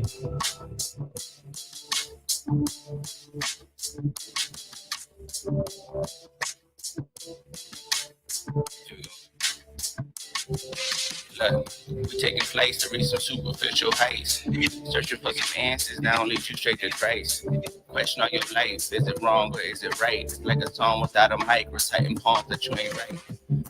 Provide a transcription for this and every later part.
Look, we taking flights to reach some superficial heights. Searching for some answers, now only two straight to trace. Question on your life, is it wrong or is it right? It's like a song without a mic, reciting poems that you ain't right.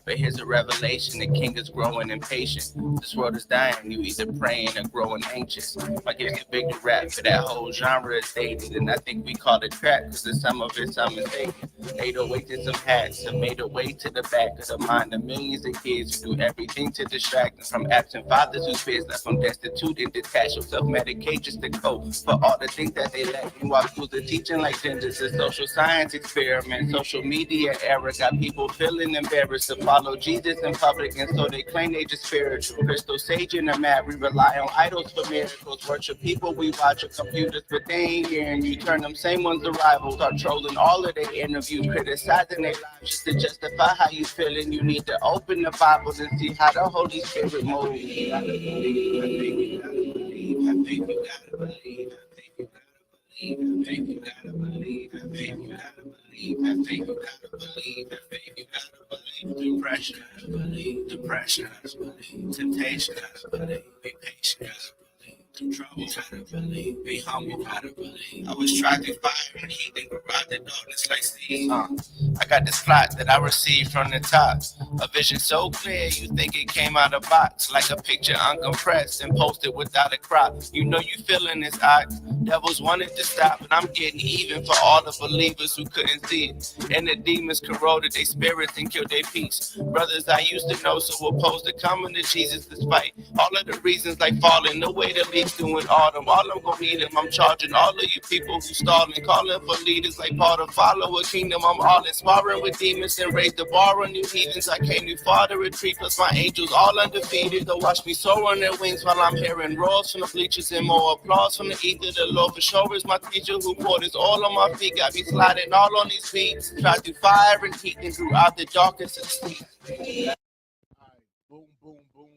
But here's a revelation, the king is growing impatient. This world is dying, you either praying or growing anxious. I guess the big rap for that whole genre is dated, and I think we call it crap, cause in some of it, some mistaken. 808 to some hats, have made a way to the back of the mind of millions of kids who do everything to distract them from absent fathers whose fears left them destitute and detached, or self-medicate just to cope for all the things that they lack. Meanwhile, schools are teaching like genders, a social science experiment. Social media era got people feeling embarrassed to follow Jesus in public, and so they claim they just spiritual. Crystal sage in the mat, we rely on idols for miracles. Worship people we watch on computers, but they ain't hearing you. Turn them same ones to rivals, start trolling all of their interviews, criticizing their lives just to justify how you feeling. You need to open the Bible and see how the Holy Spirit moves. You gotta believe, I think you gotta believe, I think you gotta believe, I think you gotta believe, I think you gotta believe, I think you gotta believe, I think you gotta believe. Depression, I believe, depression, I believe, temptation, I believe, be patient, I believe, control, I believe, be humble, I believe. I was trying to fire and heat and arrived in darkness like Steve. I got this plot that I received from the top. A vision so clear, you think it came out of box, like a picture uncompressed and posted without a crop. You know you feeling this ox. Devils wanted to stop, and I'm getting even for all the believers who couldn't see it. And the demons corroded their spirits and killed their peace. Brothers I used to know, so opposed to coming to Jesus despite all of the reasons like falling, the way the league's doing autumn. All I'm gonna need them, I'm charging all of you people who stalling, calling for leaders like Paul to follow a kingdom. I'm all in, sparring with demons and raise the bar on new heathens. I came too far to retreat, plus my angels all undefeated. They'll watch me soar on their wings while I'm hearing roars from the bleachers and more applause from the ether. The Lord for sure is my teacher who poured his oil on my feet, got me sliding all on these beats. Tried through fire and heat and throughout the darkest of sleep. All right, boom, boom, boom,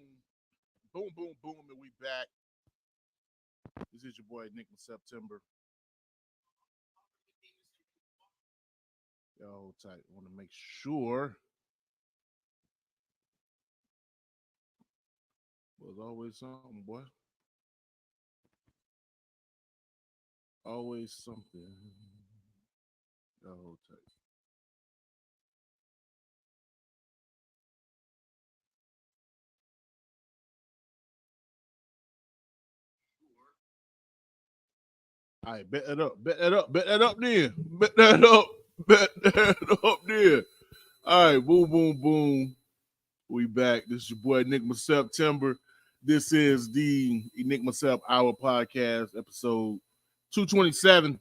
boom, boom, boom, and we back. This is your boy Enigma September. Yo, hold tight. I want to make sure. There's always something, boy. Always something. Yo, hold tight. All right, bet that up there. All right, boom, boom, boom. We back. This is your boy Enigma September. This is the Enigma Sept Hour podcast, episode 227.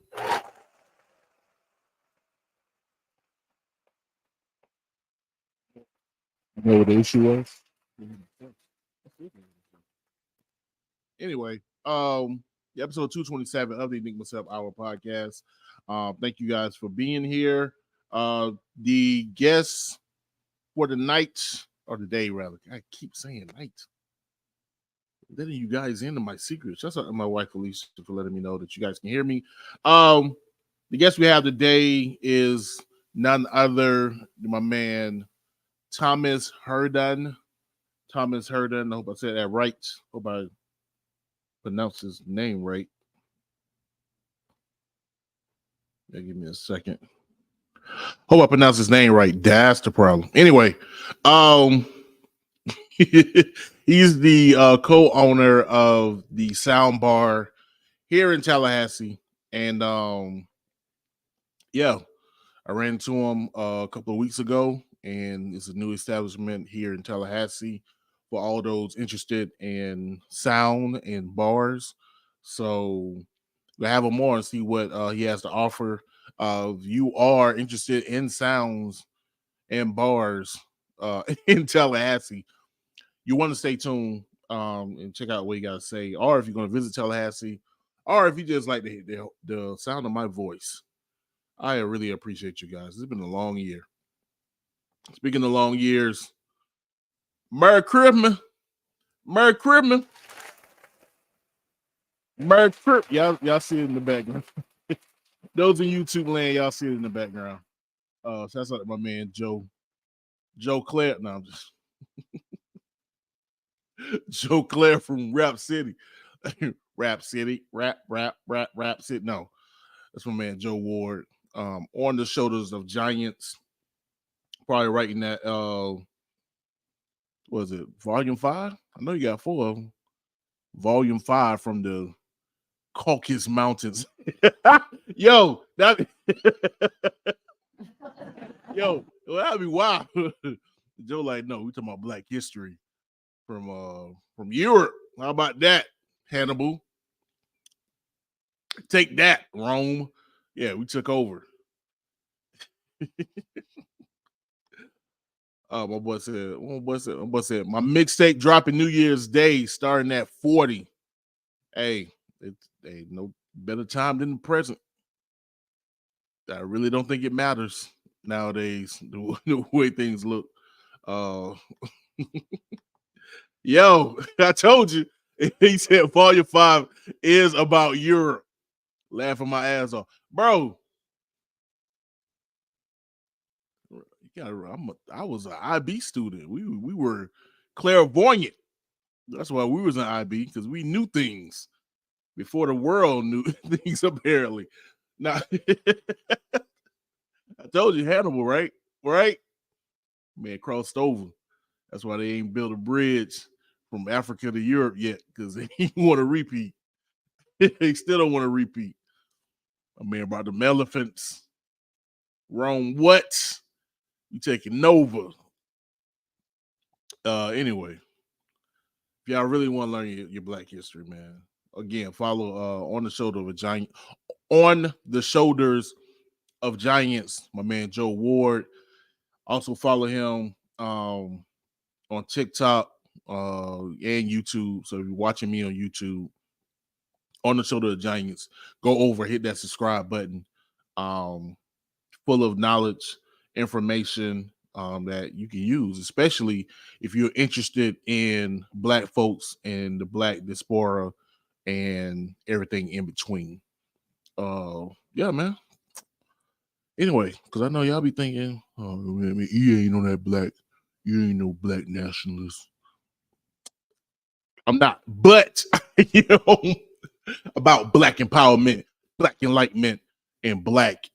You know what the issue was? Anyway, episode 227 of the Enigma Sept Hour podcast. Thank you guys for being here. The guests for the night, or the day rather. I keep saying night. Letting you guys into my secrets. That's my wife Alicia for letting me know that you guys can hear me. The guest we have today is none other than my man Thomas Herndon. Thomas Herndon. I hope I said that right. Hope I pronounced his name right. Yeah, give me a second. Hope I pronounced his name right. That's the problem. Anyway, he's the co-owner of the Sound Bar here in Tallahassee, and yeah, I ran into him a couple of weeks ago, and it's a new establishment here in Tallahassee for all those interested in sound and bars. So we'll have him on and see what he has to offer. If you are interested in sounds and bars in Tallahassee, you want to stay tuned and check out what you got to say. Or if you're going to visit Tallahassee, or if you just like the sound of my voice, I really appreciate you guys. It's been a long year. Speaking of long years, Merry Christmas. Merry Christmas. Merc Trip. Y'all see it in the background. Those in YouTube land, y'all see it in the background. So that's like my man Joe Claire. No, I'm just Joe Claire from Rap City. Rap City. Rap City. No, that's my man Joe Ward. On the shoulders of giants. Probably writing that was it volume 5? I know you got 4 of them. Volume 5 from the Caucasus Mountains. Yo, that yo, that'd be wild. Joe like, no, we talking about Black history from Europe. How about that, Hannibal? Take that, Rome. Yeah, we took over. My boy said, my mixtape dropping New Year's Day, starting at 40. Hey, it's no better time than the present. I really don't think it matters nowadays the way things look. Yo, I told you. He said Volume 5 is about Europe. Laughing my ass off, bro. I was an IB student. We were clairvoyant. That's why we was in IB, because we knew things before the world knew things. Apparently, now I told you Hannibal, right? Right? Man, crossed over. That's why they ain't built a bridge from Africa to Europe yet, because they want to repeat. They still don't want to repeat. I mean, about the elephants. Rome, what? You taking Nova. Anyway, if y'all really want to learn your Black history, man, again, follow On the Shoulder of a Giant. On the Shoulders of Giants, my man Joe Ward. Also follow him on TikTok and YouTube. So if you're watching me on YouTube, On the Shoulder of Giants, go over, hit that subscribe button. Full of knowledge, information that you can use, especially if you're interested in Black folks and the Black diaspora and everything in between. Yeah, man. Anyway, because I know y'all be thinking, oh man, you ain't on that Black, you ain't no Black nationalist. I'm not, but you know, about Black empowerment, Black enlightenment, and Black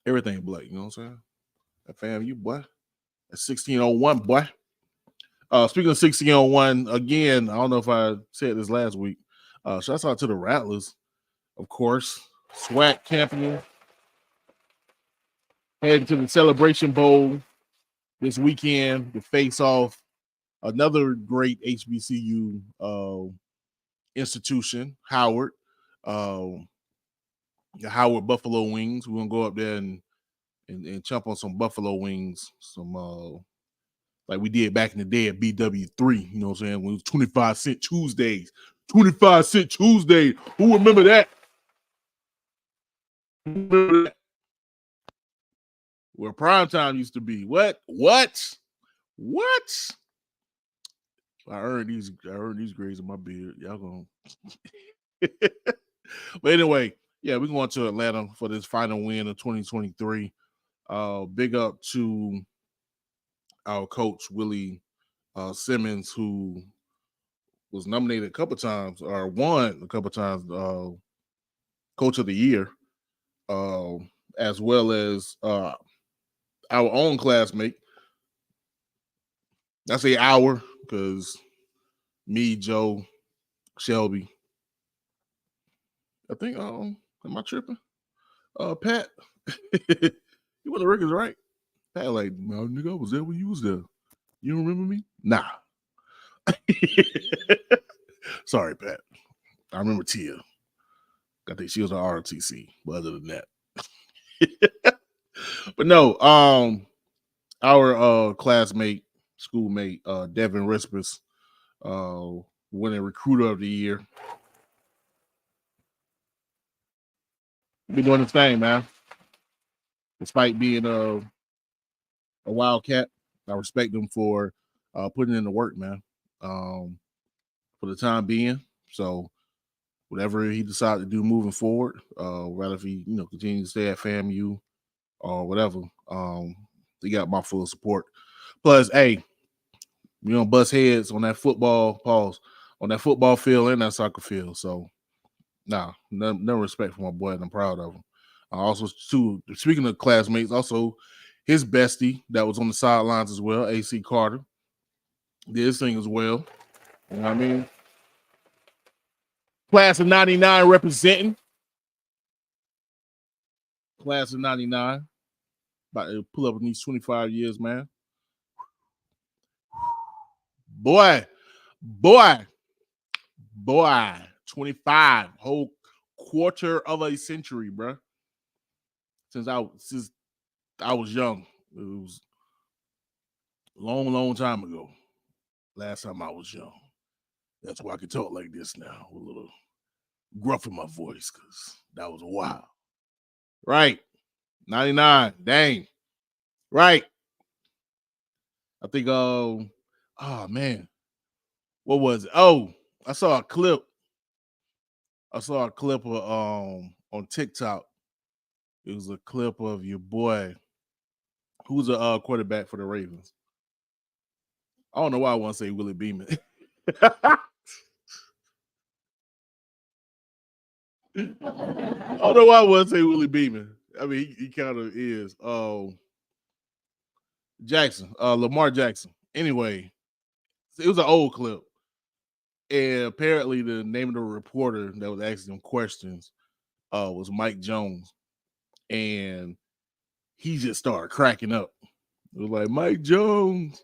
everything Black. You know what I'm saying? That fam, you boy. That's 1601, boy. Speaking of 1601, again, I don't know if I said this last week. Shouts out to the Rattlers, of course. SWAC champion. Heading to the Celebration Bowl this weekend to face off another great HBCU institution, Howard. The Howard Buffalo Wings. We're gonna go up there and chomp on some buffalo wings, some like we did back in the day at BW3, you know what I'm saying? When it was 25 cent Tuesdays. 25 cent Tuesday. Who remember that? Where prime time used to be. What? I earned these grades in my beard. Y'all gonna But anyway, yeah, we're going to Atlanta for this final win of 2023. Big up to our coach, Willie Simmons, who was nominated a couple times or won a couple times Coach of the Year, as well as our own classmate. I say our because me, Joe, Shelby. I think, am I tripping? Pat, you won the records, right? Pat, like, no, nigga, I was there when you was there. You don't remember me? Nah. Sorry, Pat. I remember Tia. I think she was on ROTC, but other than that. But no, our classmate, schoolmate, Devin Rispers, winning recruiter of the year. Been doing his thing, man. Despite being a wildcat, I respect him for putting in the work, man. For the time being. So whatever he decided to do moving forward, rather if he continue to stay at FAMU or whatever. He got my full support. Plus, hey, we don't bust heads on that football on that football field and that soccer field. So, no respect for my boy, and I'm proud of him. Also, too, speaking of classmates, also his bestie that was on the sidelines as well, AC Carter, did his thing as well. You know what I mean? Class of 99 representing. Class of 99. About to pull up in these 25 years, man. Boy. 25. Whole quarter of a century, bro. Since I was young. It was a long time ago. Last time I was young. That's why I can talk like this now. With a little gruff in my voice, because that was a while. Right. 99. Dang. Right. I think, oh man. What was it? Oh, I saw a clip. Of on TikTok. It was a clip of your boy, who's a quarterback for the Ravens. I don't know why I want to say Willie Beeman. I don't know why I want to say Willie Beeman. I mean, he kind of is. Lamar Jackson. Anyway, it was an old clip. And apparently the name of the reporter that was asking him questions was Mike Jones. And he just started cracking up. It was like, Mike Jones.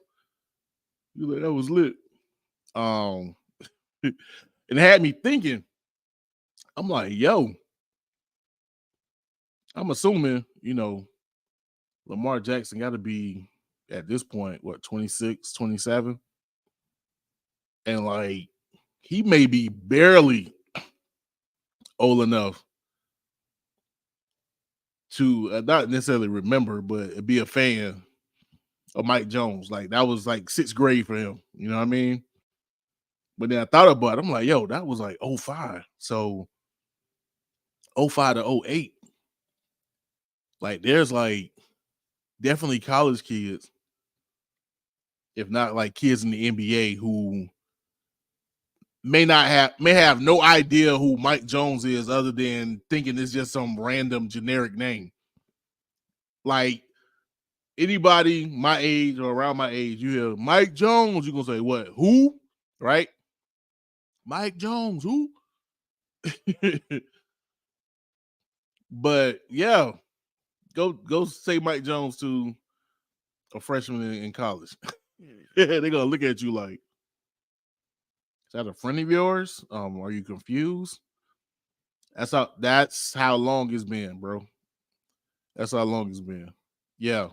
He was like, that was lit. It had me thinking. I'm like, yo, I'm assuming, Lamar Jackson got to be at this point, 26, 27? And like, he may be barely old enough to not necessarily remember, but be a fan of Mike Jones. Like, that was like 6th grade for him. You know what I mean? But then I thought about it. I'm like, yo, that was like 05. So 05 to 08. Like, there's like definitely college kids, if not like kids in the NBA, who may have no idea who Mike Jones is, other than thinking it's just some random generic name. Like, anybody my age or around my age, you hear Mike Jones, you're gonna say, what? Who? Right? Mike Jones, who? But yeah, go say Mike Jones to a freshman in college. They're gonna look at you like, is that a friend of yours? Are you confused? That's how long it's been, bro. That's how long it's been. Yeah.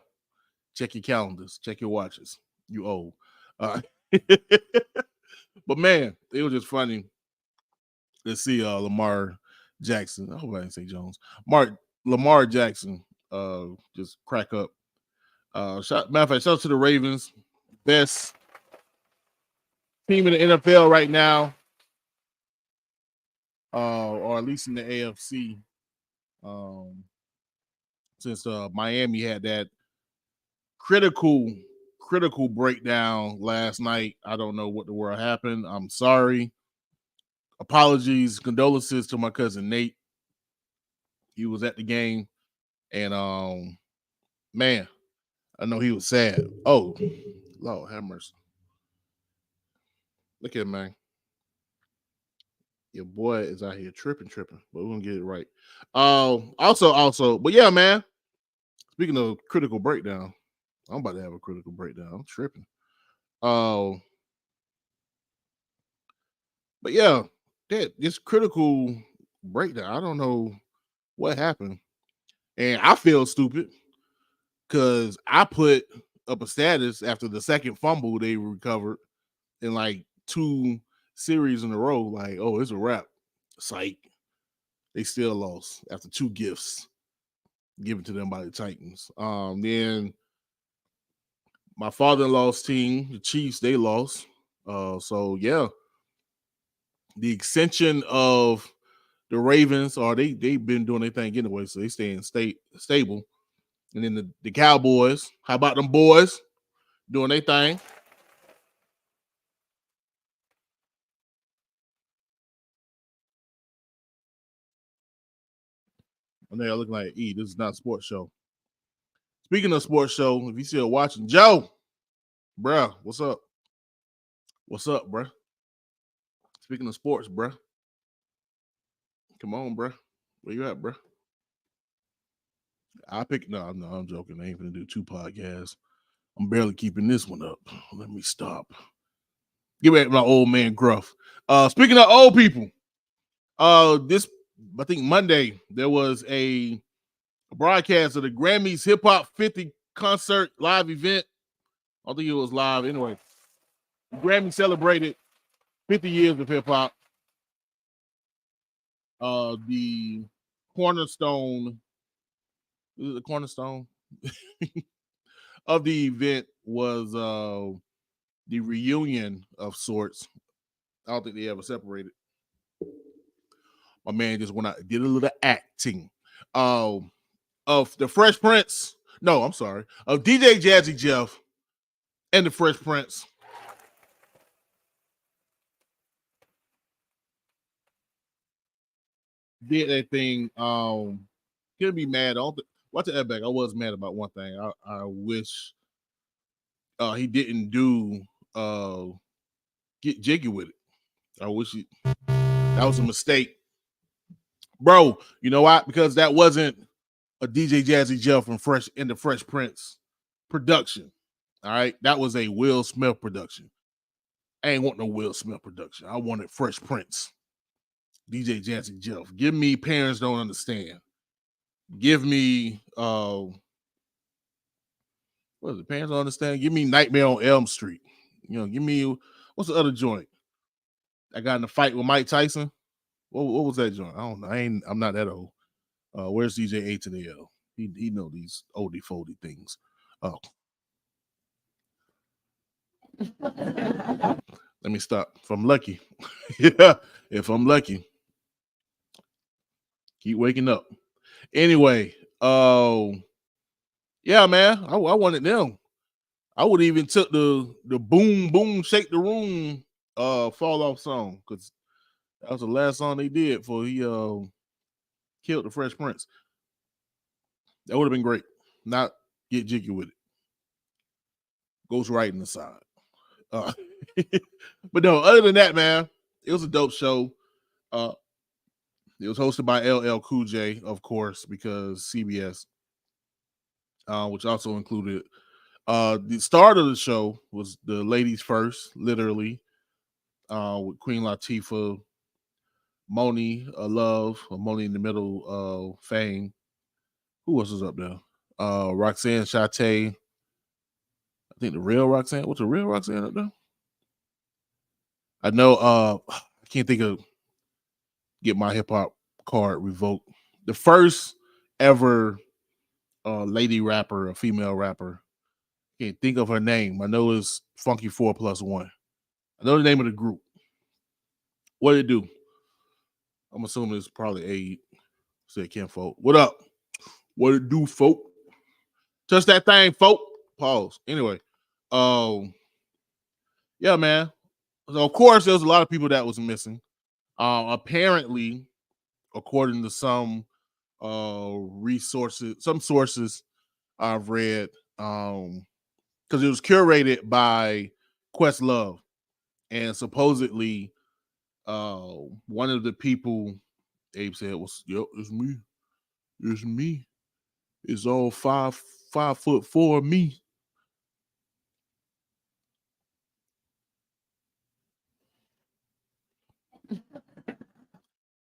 Check your calendars. Check your watches. You old. But man, it was just funny to see Lamar Jackson. I hope I didn't say Jones. Lamar Jackson just crack up. Matter of fact, shout out to the Ravens. Best team in the NFL right now. Or at least in the AFC. Since Miami had that critical breakdown last night. I don't know what the world happened. I'm sorry. Apologies, condolences to my cousin Nate. He was at the game, and man, I know he was sad. Oh, Lord have mercy. Look at him, man. Your boy is out here tripping, but we're gonna get it right. Also, but yeah, man. Speaking of critical breakdown, I'm about to have a critical breakdown. I'm tripping. But yeah, this critical breakdown. I don't know what happened, and I feel stupid because I put up a status after the second fumble they recovered in like 2 series in a row. Like, oh, it's a wrap. Psych. They still lost after 2 gifts given to them by the Titans. Then my father-in-law's team, the Chiefs, they lost. So yeah, the extension of the Ravens are they've been doing their thing anyway, so they staying stable. And then the Cowboys, how about them boys doing their thing? And they're looking like, this is not a sports show. Speaking of sports show, if you still watching, Joe, bruh, what's up? What's up, bruh? Speaking of sports, bruh. Come on, bruh. Where you at, bruh? No, I'm joking. I ain't gonna do 2 podcasts. I'm barely keeping this one up. Let me stop. Get back to my old man Gruff. Speaking of old people, this I think Monday there was a broadcast of the Grammys Hip Hop 50 concert live event. I think it was live anyway. Grammy celebrated 50 years of hip hop. The cornerstone, is it the cornerstone of the event was the reunion of sorts. I don't think they ever separated. My man just went out and did a little acting. Of the Fresh Prince. No, I'm sorry. Of DJ Jazzy Jeff and the Fresh Prince. Did that thing. Can't be mad. Watch the back. I was mad about one thing. I wish he didn't do get jiggy with it. I wish that was a mistake. Bro, you know why? Because that wasn't a DJ Jazzy Jeff from Fresh in the Fresh Prince production. All right. That was a Will Smith production. I ain't want no Will Smith production. I wanted Fresh Prince. DJ Jazzy Jeff. Give me Parents Don't Understand. Give me what is it? Parents Don't Understand. Give me Nightmare on Elm Street. Give me what's the other joint? I got in a fight with Mike Tyson. What was that joint? I don't know. I'm not that old. Where's DJ A to the L? He know these oldie foldy things. Oh. Let me stop. If I'm lucky. Yeah, if I'm lucky. Keep waking up. Anyway, yeah, man. I wanted them. I would even took the boom boom shake the room fall off song because that was the last song they did before he killed the Fresh Prince. That would have been great. Not get jiggy with it. Goes right in the side. But no, other than that, man, it was a dope show. It was hosted by LL Cool J, of course, because CBS, which also included the start of the show was the ladies first, literally, with Queen Latifah, Moni Love, or Moni in the Middle, Fame. Who else was up there? Roxanne Shante. I think the real Roxanne. What's the real Roxanne up there? I know. I can't think of. Get my hip hop card revoked. The first ever lady rapper, a female rapper. Can't think of her name. I know it's Funky 4+1. I know the name of the group. What did it do? I'm assuming it's probably a said Ken folk. What up? What it do, folk? Touch that thing, folk. Pause. Anyway, yeah, man. So of course there was a lot of people that was missing. Apparently, according to some sources I've read, because it was curated by Questlove, and supposedly one of the people Abe said was, "Yep, it's me, it's all 5'4" me."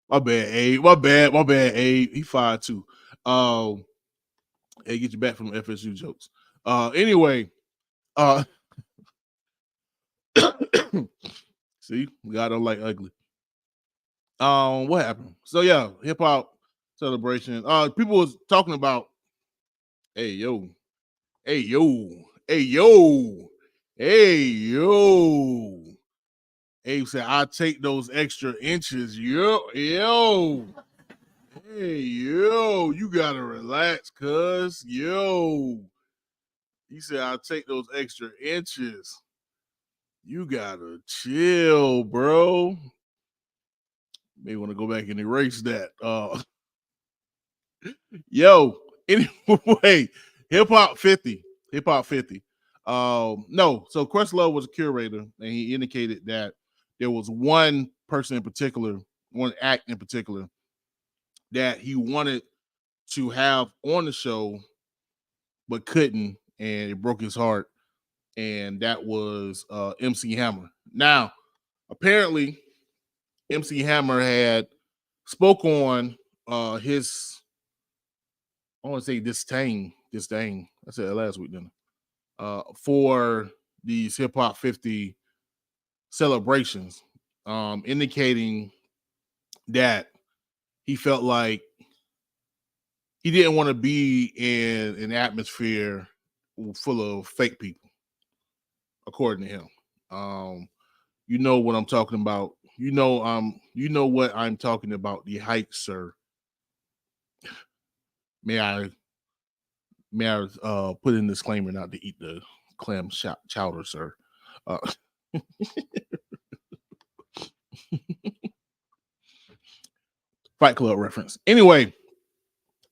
My bad, Abe. My bad, Abe. He 5'2". Hey, get you back from FSU jokes. Anyway, see, God don't like ugly. What happened? So yeah, hip hop celebration. People was talking about, hey yo, hey yo, hey yo, hey yo, Abe said, "I take those extra inches." Yo. Hey, yo, you gotta relax, cuz. Yo. He said, "I'll take those extra inches." You gotta chill, bro. May want to go back and erase that. Yo, anyway, Hip Hop 50. Hip Hop 50. No, so Questlove was a curator, and he indicated that there was one person in particular, one act in particular, that he wanted to have on the show, but couldn't, and it broke his heart. And that was MC Hammer. Now, apparently, MC Hammer had spoke on his, I want to say disdain. I said that last week, didn't I? For these Hip Hop 50 celebrations, indicating that he felt like he didn't want to be in an atmosphere full of fake people, according to him. You know what I'm talking about. You know what I'm talking about. The hype, sir. May I put in a disclaimer not to eat the clam chowder, sir. Fight Club reference. Anyway,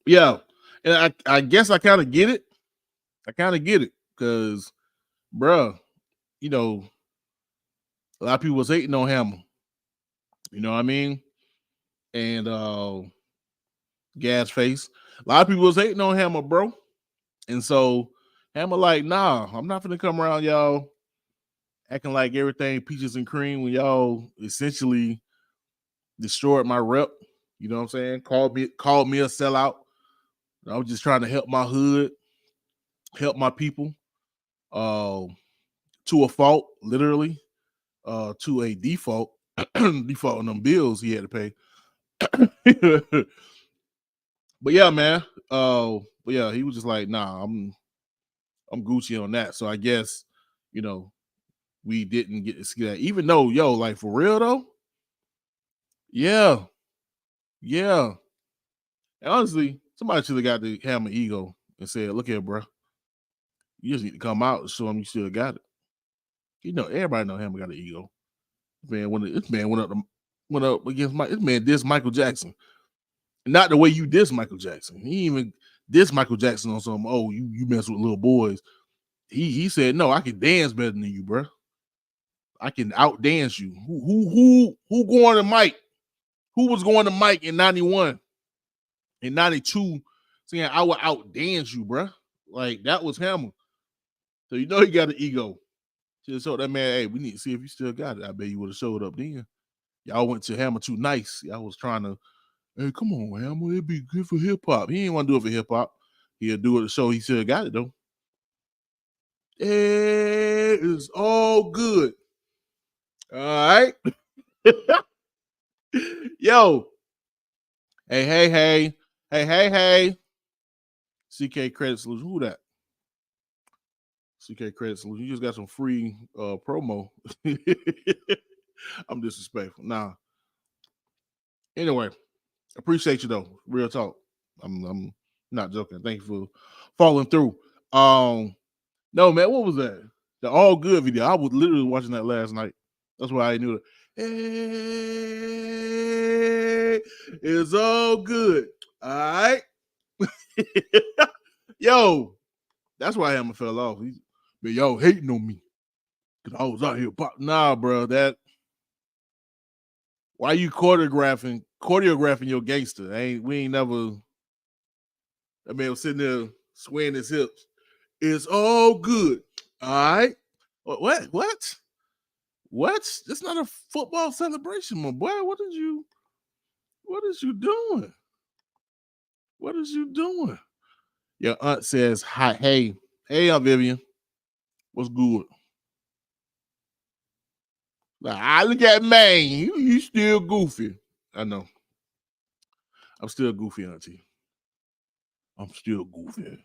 yeah, and I guess I kind of get it. Because, bruh, you know, a lot of people was hating on Hammer. You know what I mean? And Gas Face. A lot of people was hating on Hammer, bro. And so Hammer like, nah, I'm not gonna come around y'all acting like everything peaches and cream when y'all essentially destroyed my rep. You know what I'm saying? Called me a sellout. I was just trying to help my hood, help my people, to a fault, literally, to a default, default on them bills he had to pay. But yeah, man. But yeah, he was just like, nah, I'm Gucci on that. So I guess, you know, we didn't get to see that. Even though, yo, like for real though, yeah. And honestly, somebody should have got the Hammer ego and said, look here, bro. You just need to come out and show him you still got it. You know, everybody know Hammer got an ego. This man went up against this man dissed Michael Jackson. Not the way you diss Michael Jackson. He even dissed Michael Jackson on some, oh, you mess with little boys. He said, no, I can dance better than you, bro. I can out dance you. Who going to Mike? Who was going to Mike in 91? In 92, saying I would out dance you, bro. Like that was Hammer. So you know he got an ego. Just told that man, hey, we need to see if you still got it. I bet you would have showed up then. Y'all went to Hammer too nice. Y'all was trying to, hey, come on, Hammer. It'd be good for hip hop. He ain't want to do it for hip hop. He'll do it to show he still got it though. It is all good. All right. Yo. Hey. CK Credit Solution. Who that? CK Credit Solution. You just got some free promo. I'm disrespectful. Nah. Anyway, appreciate you though. Real talk. I'm not joking. Thank you for following through. No, man, what was that? The All Good video. I was literally watching that last night. That's why I knew it. Hey, it's all good. All right. Yo, that's why Hammer fell off. But y'all hating on me because I was out here pop. Nah, bro. Why you choreographing your gangster? We ain't never. That man was sitting there swaying his hips. It's all good. All right. What? That's not a football celebration, my boy. What is you doing? What is you doing? Your aunt says, hi, hey, Aunt Vivian. What's good? Like, look at man. You still goofy. I know. I'm still goofy, auntie. I'm still goofy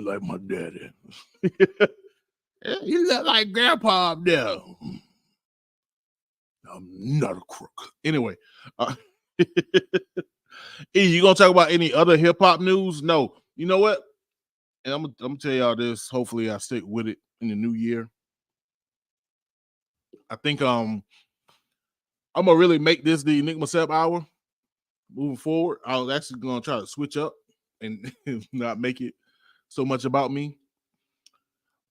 like my daddy. You look like grandpa up there. I'm not a crook. Anyway, you gonna talk about any other hip hop news? No. You know what? And I'm gonna tell y'all this. Hopefully, I stick with it in the new year. I think I'm gonna really make this the Enigma Sept Hour moving forward. I was actually gonna try to switch up and not make it so much about me.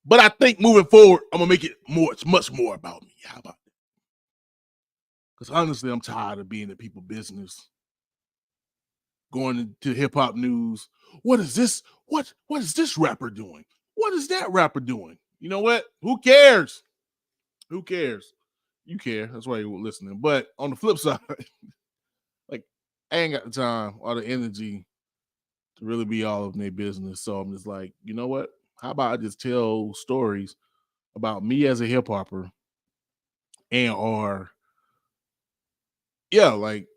But I think moving forward, I'm gonna make it much more about me. How about that? Because honestly, I'm tired of being in people's business, going into hip hop news. What is this? What is this rapper doing? What is that rapper doing? You know what? Who cares? Who cares? You care. That's why you're listening. But on the flip side, like I ain't got the time or the energy to really be all of their business. So I'm just like, you know what? How about I just tell stories about me as a hip hopper and or like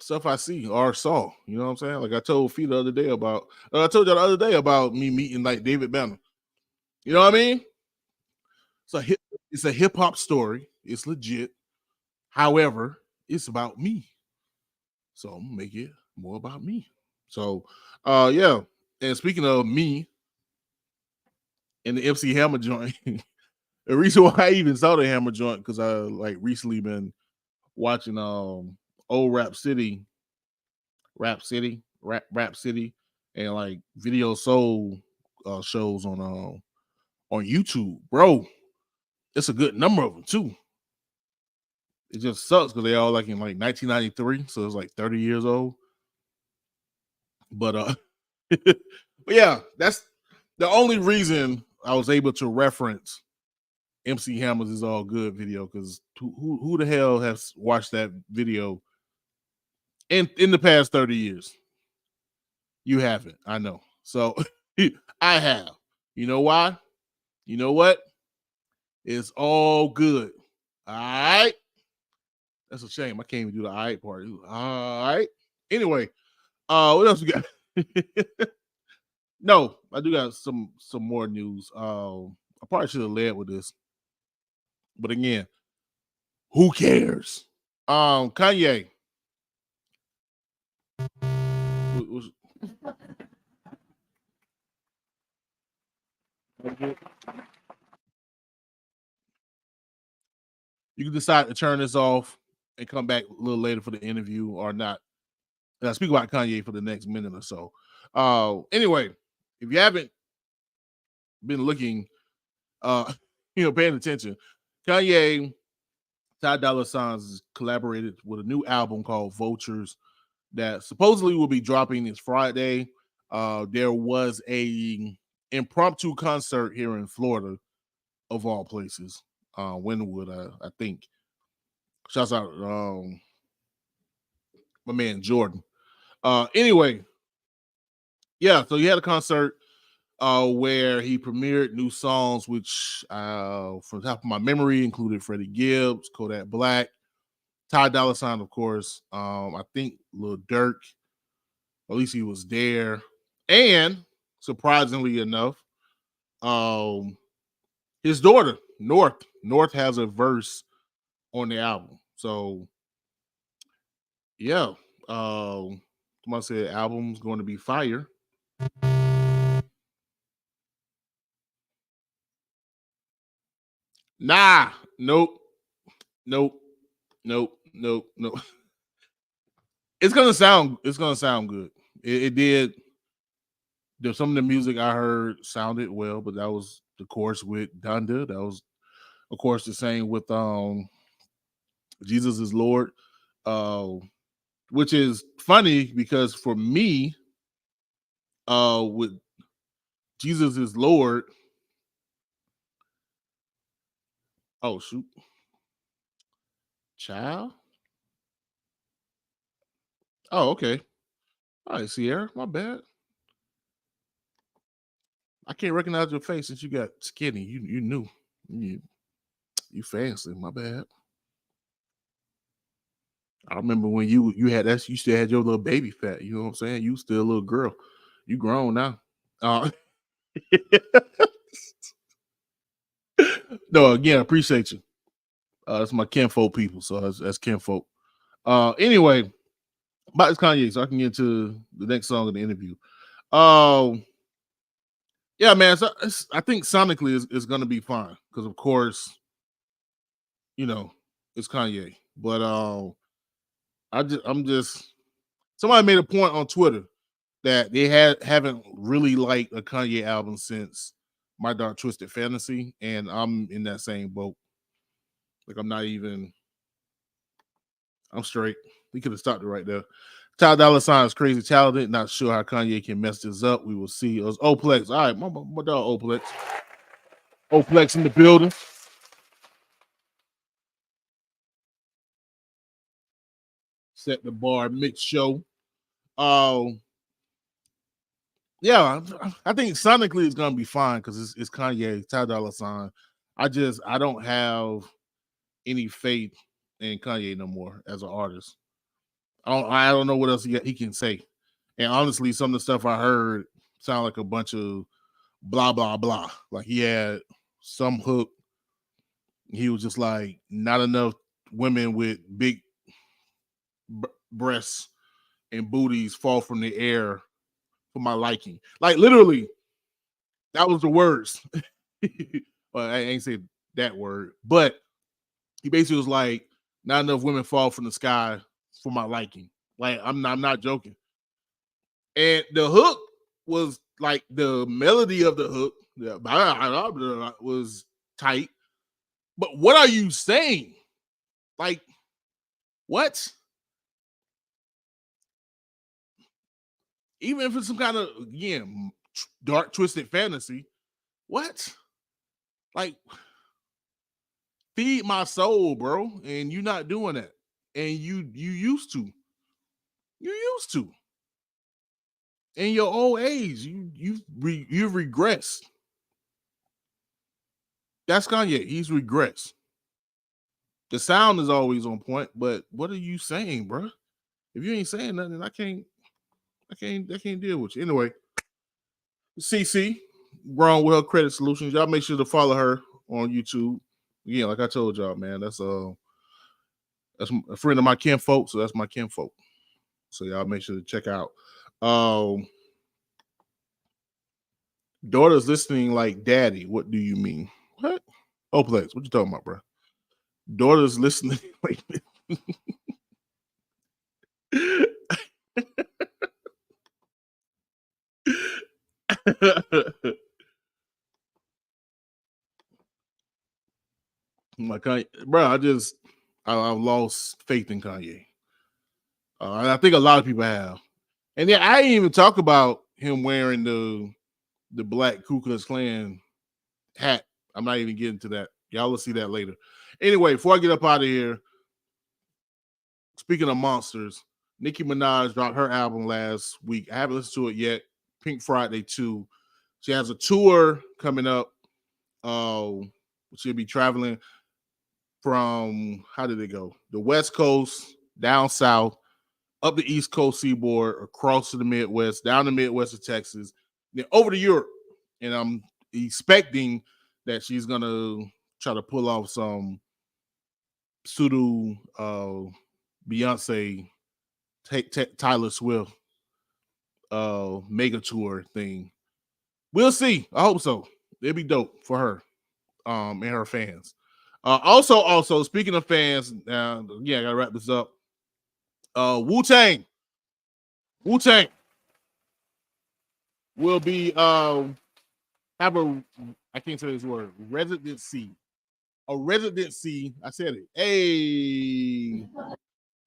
stuff I see or saw. You know what I'm saying? Like I told Fee the other day about I told you the other day about me meeting like David Banner. You know what I mean? It's a hip hop story. It's legit. However, it's about me. So I'm gonna make it more about me. So yeah. And speaking of me and the MC Hammer joint, the reason why I even saw the Hammer joint because I like recently been watching old Rap City, and like Video Soul shows on YouTube, bro. It's a good number of them too. It just sucks because they all like in like 1993, so it's like 30 years old. But but yeah, that's the only reason I was able to reference MC Hammer's Is All Good video because who the hell has watched that video in the past 30 years? You haven't, I know. So I have. You know why? You know what? It's all good. All right. That's a shame. I can't even do the all right part. All right. Anyway, what else we got? No, I do got some more news. I probably should have led with this. But again, who cares? Kanye. You can decide to turn this off and come back a little later for the interview or not. And I speak about Kanye for the next minute or so. Anyway, if you haven't been looking, paying attention, Kanye, Ty Dolla $ign has collaborated with a new album called Vultures that supposedly will be dropping this Friday. There was a impromptu concert here in Florida, of all places, Wynwood, I think. Shouts out my man Jordan. Anyway, yeah, so he had a concert where he premiered new songs, which from the top of my memory included Freddie Gibbs, Kodak Black, Ty Dolla $ign, of course. I think Lil Durk, at least he was there. And surprisingly enough, his daughter, North has a verse on the album. So yeah, I said album's going to be fire. Nah, nope. It's gonna sound good. It did. There's some of the music I heard sounded well, but that was the course with Donda. That was, of course, the same with Jesus is Lord. Which is funny because for me, with Jesus is Lord. Oh shoot. Child. Oh, okay. All right, Sierra. My bad. I can't recognize your face since you got skinny. You knew. You fancy. My bad. I remember when you had that. You still had your little baby fat. You know what I'm saying? You still a little girl. You grown now. No, again, I appreciate you. That's my kinfolk people, so that's kinfolk. Anyway, about this Kanye, so I can get into the next song of the interview. Yeah, man. So I think sonically is going to be fine because, of course, you know it's Kanye. But I'm just somebody made a point on Twitter that they haven't really liked a Kanye album since My Dark Twisted Fantasy, and I'm in that same boat. Like I'm straight. We could have stopped it right there. Ty Dolla Sign is crazy talented. Not sure how Kanye can mess this up. We will see. It was Oplex. All right, my dog Oplex. Oplex in the building. Set the bar mix show. Yeah, I think sonically it's gonna be fine because it's Kanye, Ty Dolla Sign. I don't have any faith in Kanye no more as an artist. I don't know what else he can say. And honestly, some of the stuff I heard sound like a bunch of blah blah blah. Like he had some hook. He was just like not enough women with big breasts and booties fall from the air for my liking. Like literally, that was the words. Well, I ain't say that word, but he basically was like, not enough women fall from the sky for my liking. Like I'm not joking. And the hook was like the melody of the hook was tight. But what are you saying? Like, what? Even if it's some kind of, again, dark, twisted fantasy, what? Like, feed my soul, bro. And you're not doing that. And you used to. You used to. In your old age, you've regressed. That's Kanye. He's regressed. The sound is always on point, but what are you saying, bro? If you ain't saying nothing, I can't deal with you. Anyway, CC, Wrong Well Credit Solutions. Y'all make sure to follow her on YouTube. Yeah, like I told y'all, man, that's a friend of my kinfolk, so that's my kinfolk. So y'all make sure to check out. Daughter's listening like daddy. What do you mean? What? Oplex, what you talking about, bro? Daughter's listening like my Kanye, bro. I've lost faith in Kanye. And I think a lot of people have. And then I didn't even talk about him wearing the black Ku Klux Klan hat. I'm not even getting to that. Y'all will see that later. Anyway, before I get up out of here, speaking of monsters, Nicki Minaj dropped her album last week. I haven't listened to it yet. Pink Friday 2. She has a tour coming up. She'll be traveling from, how did it go? The West Coast, down south, up the East Coast seaboard, across to the Midwest, down the Midwest of Texas, then over to Europe. And I'm expecting that she's going to try to pull off some pseudo Beyonce, Tyler Swift mega tour thing. We'll see. I hope so. It'd be dope for her and her fans. Also, speaking of fans, I gotta wrap this up. Wu-Tang will be have a, I can't say this word, residency. A residency, I said it. Hey,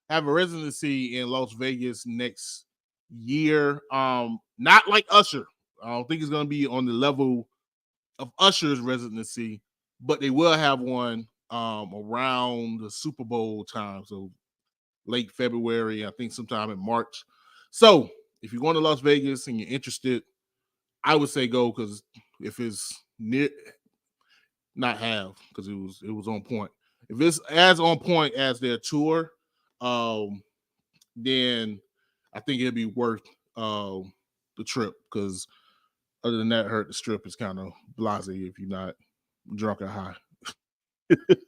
have a residency in Las Vegas next year. Not like Usher. I don't think it's gonna be on the level of Usher's residency, but they will have one around the Super Bowl time. So late February, I think sometime in March. So if you're going to Las Vegas and you're interested, I would say go, because if it's near, not have, because it was on point. If it's as on point as their tour, then I think it'd be worth the trip, because other than that, the strip is kind of blasé if you're not drunk or high.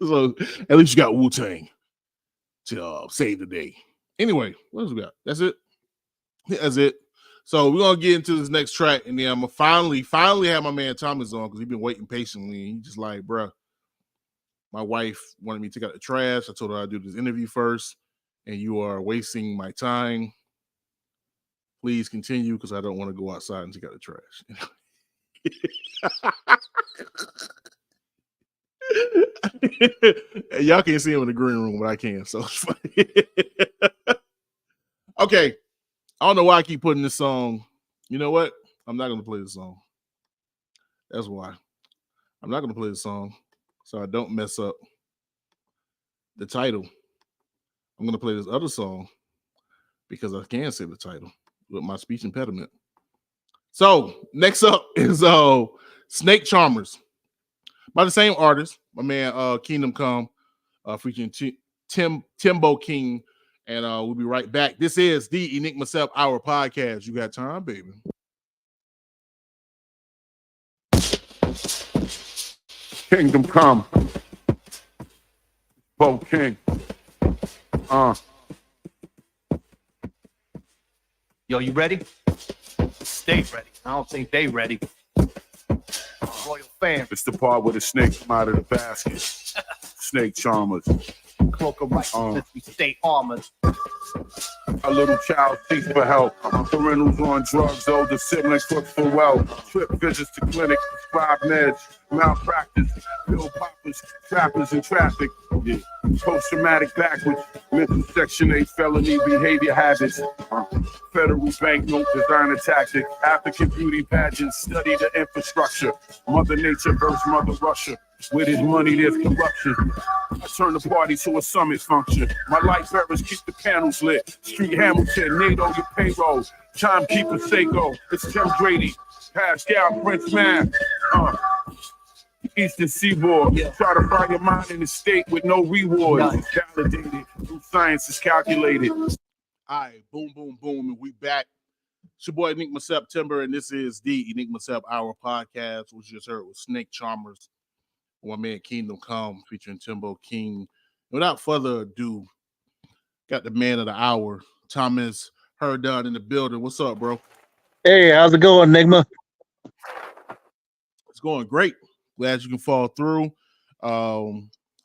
So at least you got Wu-Tang to save the day. Anyway, what else we got? That's it. That's it. So we're gonna get into this next track, and then I'm gonna finally have my man Thomas on because he's been waiting patiently. And he's just like, bruh, my wife wanted me to take out the trash. I told her I'd do this interview first, and you are wasting my time. Please continue because I don't want to go outside and take out the trash. Y'all can't see him in the green room, but I can. So it's funny. Okay. I don't know why I keep putting this song. You know what? I'm not going to play the song. That's why. I'm not going to play the song so I don't mess up the title. I'm going to play this other song because I can say the title with my speech impediment. So next up is Snake Charmers by the same artist, my man Kingdom Come, featuring Timbo King. And we'll be right back. This is the Enigma Sept Hour podcast. You got time, baby. Kingdom Come. Bo King. Yo, you ready? Stay ready. I don't think they ready. Royal fam. It's the part where the snake come out of the basket. Snake Charmers. Cloak of righteousness, we stay armored. A little child seeks for help. Parentals on drugs, older siblings look for wealth. Trip visits to clinic, prescribe meds, malpractice, pill poppers, trappers in traffic. Yeah. Post-traumatic backwards, mental section 8 felony behavior habits. Federal banknote designer tactic. African beauty pageants, study the infrastructure. Mother Nature versus Mother Russia. With his money, there's corruption. I turn the party to a summit function. My light bearers keep the panels lit. Street Hamilton, NATO, your payroll. Timekeeper, Seiko. It's Tim Grady. Pascal, Prince Man. Eastern Seaboard. Yeah. Try to find your mind in a state with no reward. It's validated. Through science is calculated. All right, boom, boom, boom. And we back. It's your boy Enigma September, and this is the Enigma Sept Hour podcast, which you just heard with Snake Charmers. My man Kingdom Come featuring Timbo King. Without further ado, got the man of the hour, Thomas Herndon in the building. What's up, bro? Hey, how's it going, Enigma? It's going great. Glad you can fall through. I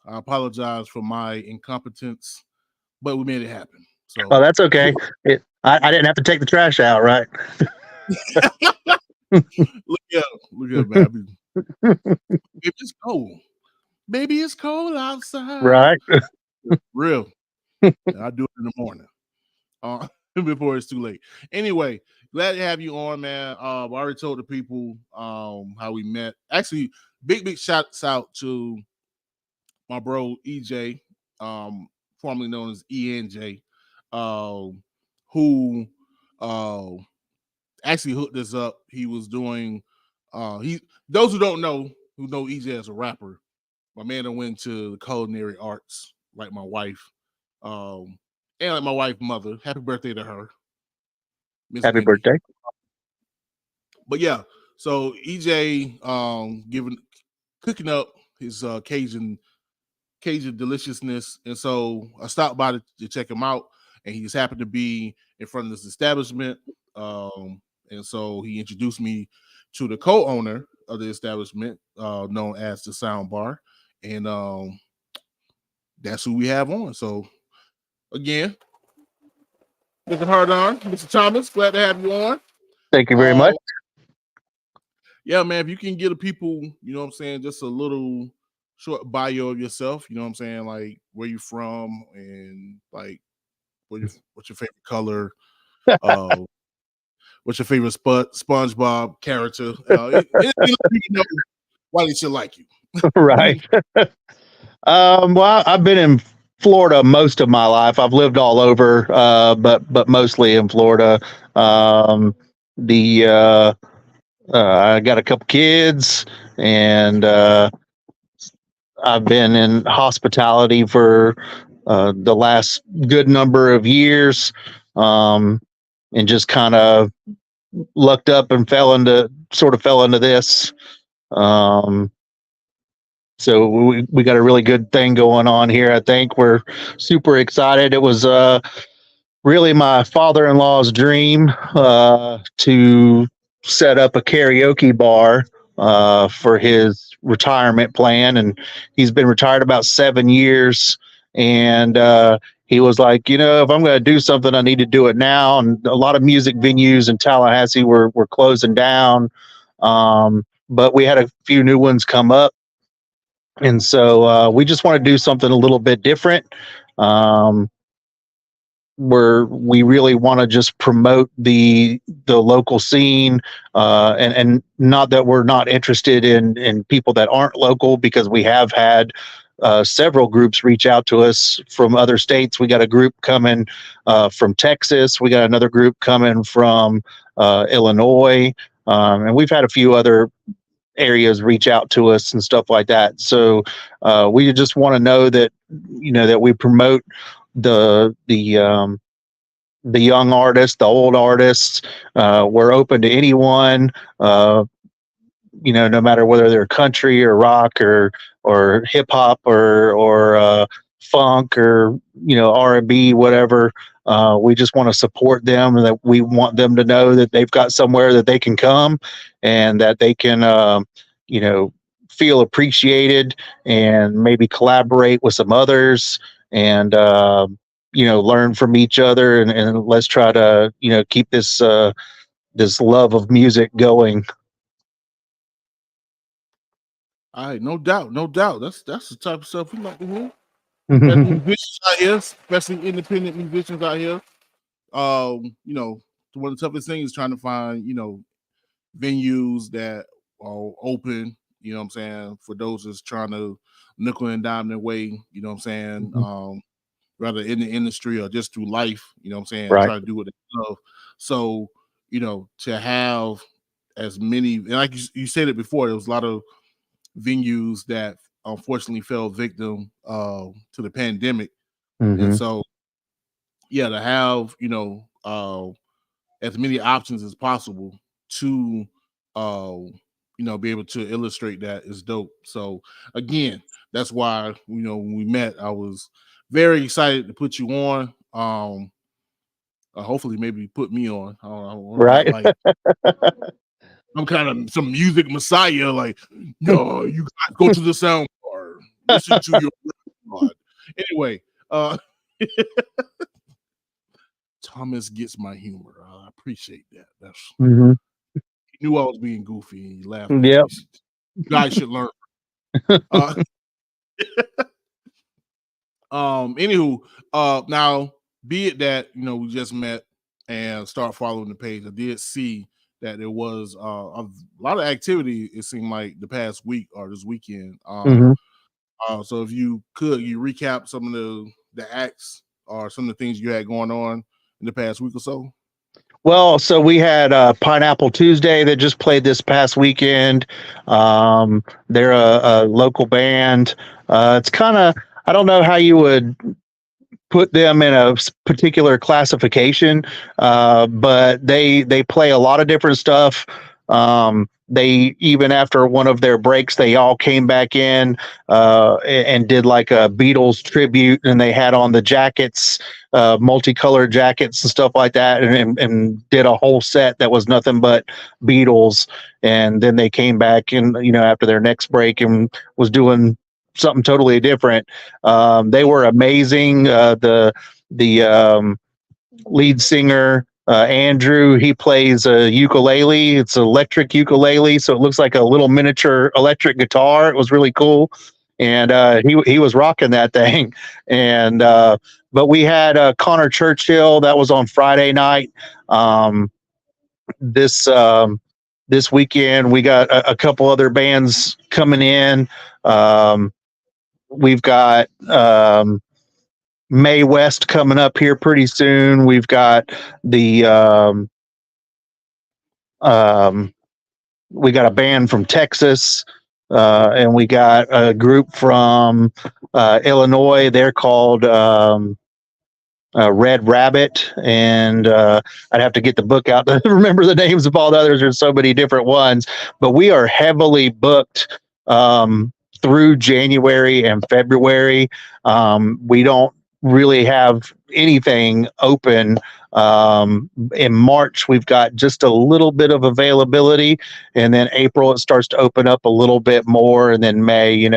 apologize for my incompetence, but we made it happen. So, oh, that's okay. I didn't have to take the trash out, right? look up, man. If it's cold, baby, it's cold outside. Right. Real. I'll do it in the morning. Before it's too late. Anyway, glad to have you on, man. I already told the people how we met. Actually, big shouts out to my bro EJ, formerly known as ENJ, who actually hooked us up. He was doing those who don't know, who know EJ as a rapper, my man that went to the culinary arts, like my wife, and like my wife's mother. Happy birthday to her. Happy birthday. But yeah, so EJ cooking up his Cajun deliciousness, and so I stopped by to check him out, and he just happened to be in front of this establishment, and so he introduced me to the co-owner of the establishment, known as the Sound Bar, and that's who we have on. So again, Mr. Hardon, Mr. Thomas, glad to have you on. Thank you very much. Yeah, man, if you can give the people, you know what I'm saying, just a little short bio of yourself, you know what I'm saying, like where you from and like what's your favorite color, what's your favorite SpongeBob character, you know why they should like you. Right. Well, I've been in Florida most of my life. I've lived all over, but mostly in Florida. I got a couple kids, and I've been in hospitality for the last good number of years, and just kind of lucked up and fell into this. So we got a really good thing going on here. I think we're super excited. It was really my father-in-law's dream to set up a karaoke bar for his retirement plan, and he's been retired about 7 years. And he was like, if I'm going to do something, I need to do it now. And a lot of music venues in Tallahassee were closing down, but we had a few new ones come up. And so we just want to do something a little bit different. Where we really want to just promote the local scene, and not that we're not interested in people that aren't local, because we have had several groups reach out to us from other states. We got a group coming from Texas. We got another group coming from Illinois, and we've had a few other areas reach out to us and stuff like that. So we just want to know that that we promote the young artists, the old artists. We're open to anyone, no matter whether they're country or rock or hip hop or funk or R&B, whatever. We just want to support them, and that we want them to know that they've got somewhere that they can come and that they can feel appreciated, and maybe collaborate with some others, and learn from each other, and let's try to keep this this love of music going. All right, no doubt. That's the type of stuff we like to hear. Musicians out here, especially independent musicians out here. One of the toughest things is trying to find venues that are open. You know what I'm saying? For those that's trying to nickel and dime their way. You know what I'm saying? Rather in the industry or just through life. You know what I'm saying? Right. Try to do what they love. So to have as many, and like you said it before, there was a lot of venues that unfortunately fell victim to the pandemic. And so to have as many options as possible to be able to illustrate that is dope. So again, that's why when we met, I was very excited to put you on. Hopefully maybe put me on. I don't Right. like I'm kind of some music messiah, like, no, you gotta go to the sound bar, listen to your record. Anyway, Thomas gets my humor. I appreciate that. That's he knew I was being goofy, and he laughed. Yep. You guys should learn. Anywho, now be it that we just met and start following the page, I did see that there was a lot of activity, it seemed like, the past week or this weekend. So if you recap some of the acts or some of the things you had going on in the past week or so? Well, so we had Pineapple Tuesday that just played this past weekend. They're a local band. It's kind of, I don't know how you would put them in a particular classification, but they play a lot of different stuff. They, even after one of their breaks, they all came back in and did like a Beatles tribute, and they had on the jackets, multicolored jackets and stuff like that, and did a whole set that was nothing but Beatles. And then they came back and after their next break and was doing something totally different. They were amazing. The lead singer, Andrew, he plays a ukulele. It's an electric ukulele, so it looks like a little miniature electric guitar. It was really cool, and he was rocking that thing. And but we had Connor Churchill, that was on Friday night. This weekend we got a couple other bands coming in. We've got Mae West coming up here pretty soon. We've got we got a band from Texas, and we got a group from Illinois. They're called Red Rabbit, and I'd have to get the book out to remember the names of all the others. There's so many different ones, but we are heavily booked through January and February. We don't really have anything open. In March, we've got just a little bit of availability, and then April it starts to open up a little bit more, and then May,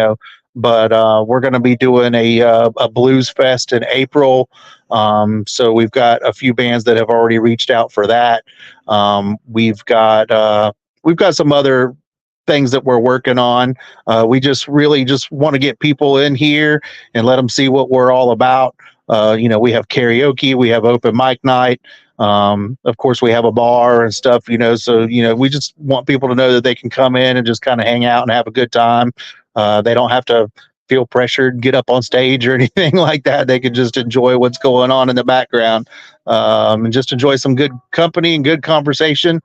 But we're going to be doing a blues fest in April. So we've got a few bands that have already reached out for that. We've got some other things that we're working on. We just really just want to get people in here and let them see what we're all about. We have karaoke, we have open mic night. Of course, we have a bar and stuff, so, we just want people to know that they can come in and just kind of hang out and have a good time. They don't have to feel pressured, get up on stage or anything like that. They can just enjoy what's going on in the background, and just enjoy some good company and good conversation.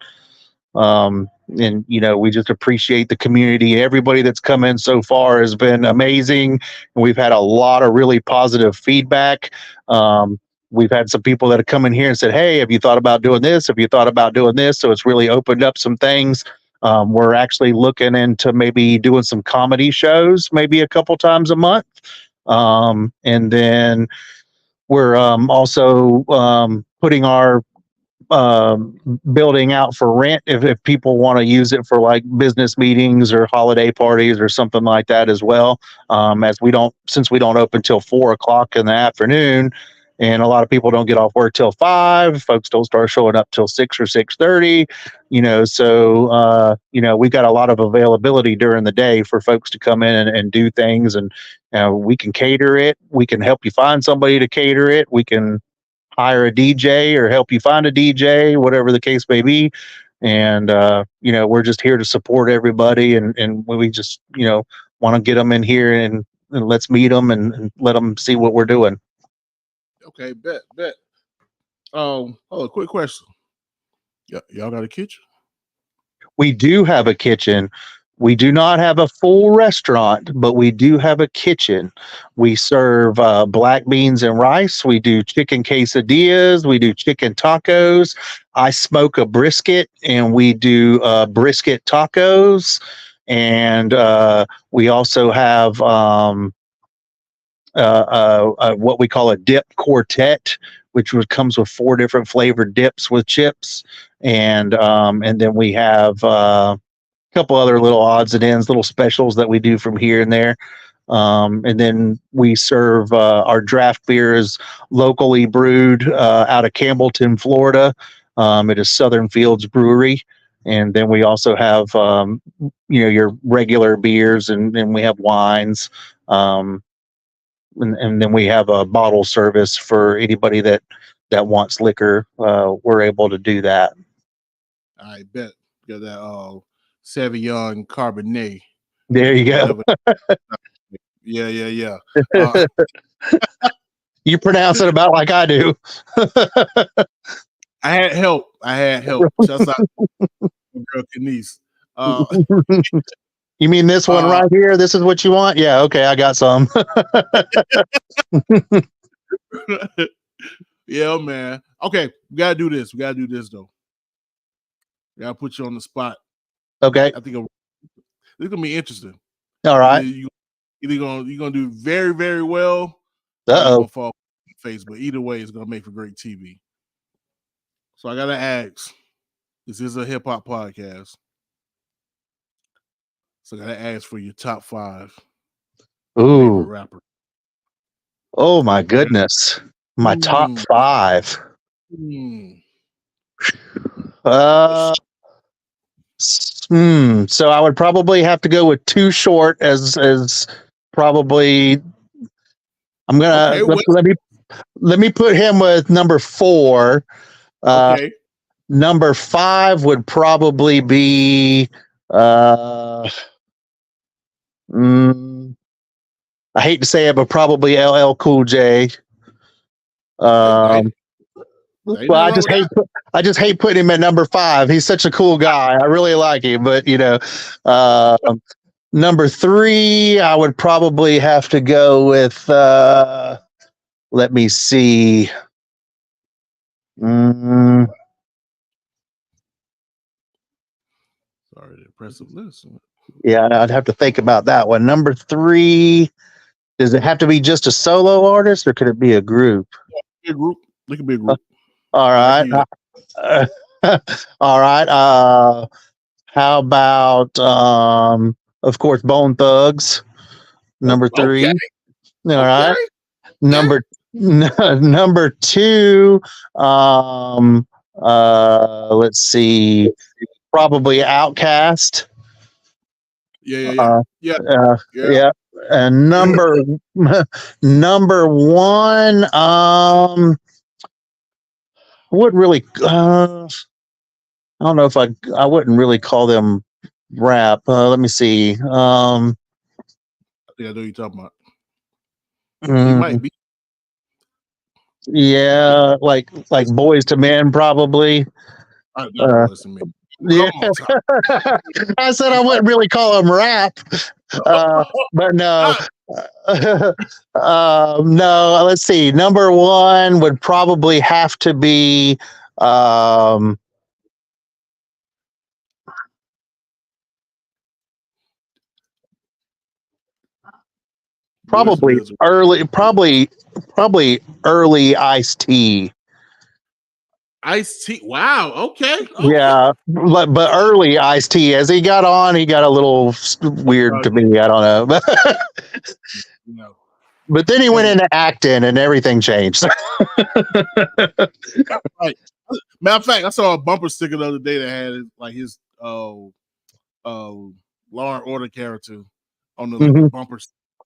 And we just appreciate the community. Everybody that's come in so far has been amazing. We've had a lot of really positive feedback. We've had some people that have come in here and said, "Hey, have you thought about doing this? Have you thought about doing this?" So it's really opened up some things. We're actually looking into maybe doing some comedy shows, maybe a couple times a month. And then we're also putting our building out for rent if people want to use it for like business meetings or holiday parties or something like that as well. Since we don't open till 4 o'clock in the afternoon, and a lot of people don't get off work till 5. Folks don't start showing up till 6 or 6:30. So we've got a lot of availability during the day for folks to come in and do things, and we can cater it. We can help you find somebody to cater it. We can hire a DJ or help you find a DJ, whatever the case may be. And, we're just here to support everybody. And we just, want to get them in here and let's meet them and let them see what we're doing. Okay, bet. Oh, quick question. Y'all got a kitchen? We do have a kitchen. We do not have a full restaurant, but we do have a kitchen. We serve black beans and rice. We do chicken quesadillas. We do chicken tacos. I smoke a brisket, and we do brisket tacos. And we also have what we call a dip quartet, which comes with 4 different flavored dips with chips. And then we have couple other little odds and ends, little specials that we do from here and there. And then we serve our draft beer is locally brewed out of Campbellton, Florida. It is Southern Fields Brewery. And then we also have, your regular beers, and we have wines. And then we have a bottle service for anybody that wants liquor. We're able to do that. I bet. Got that Sauvignon Cabernet. There you go. Yeah. You pronounce it about like I do. I had help. Shouts out to girl Kenise. You mean this one right here? This is what you want? Yeah, okay, I got some. Yeah, man. Okay, we gotta do this. We gotta do this though. We gotta put you on the spot. Okay. I think it's gonna be interesting. All right. You're gonna do very, very well. Uh-oh. Fall on your face, but either way, it's gonna make for great TV. So I gotta ask. This is a hip hop podcast. So I gotta ask for your top 5 favorite rapper. Oh my goodness. My top 5. So I would probably have to go with Too Short as probably. I'm gonna let me put him with number 4. Okay. Number 5 would probably be. I hate to say it, but probably LL Cool J. Well, I just hate putting him at number 5. He's such a cool guy. I really like him, but number 3, I would probably have to go with. Let me see. Sorry, the impressive list. Yeah, I'd have to think about that one. Number 3, does it have to be just a solo artist or could it be a group? Big group. Look at big group. All right. All right. How about of course Bone Thugs, number 3. Okay. All right. Okay. Number 2, let's see, probably Outkast. Yeah. Yeah. And number 1, would really I don't know if I wouldn't really call them rap. Let me see. Yeah, I know you're talking about. He might be. Yeah, like Boys to Men, probably. I don't listen to me. Yeah, I said I wouldn't really call them rap, but no. No, let's see. Number 1 would probably have to be probably early Ice-T. Ice-T. Wow. Okay. Yeah, but early Ice-T. As he got on, he got a little weird to me. I don't know. No. But then he went into acting and everything changed. Right. Matter of fact, I saw a bumper sticker the other day that had like his Law and Order character on the bumper.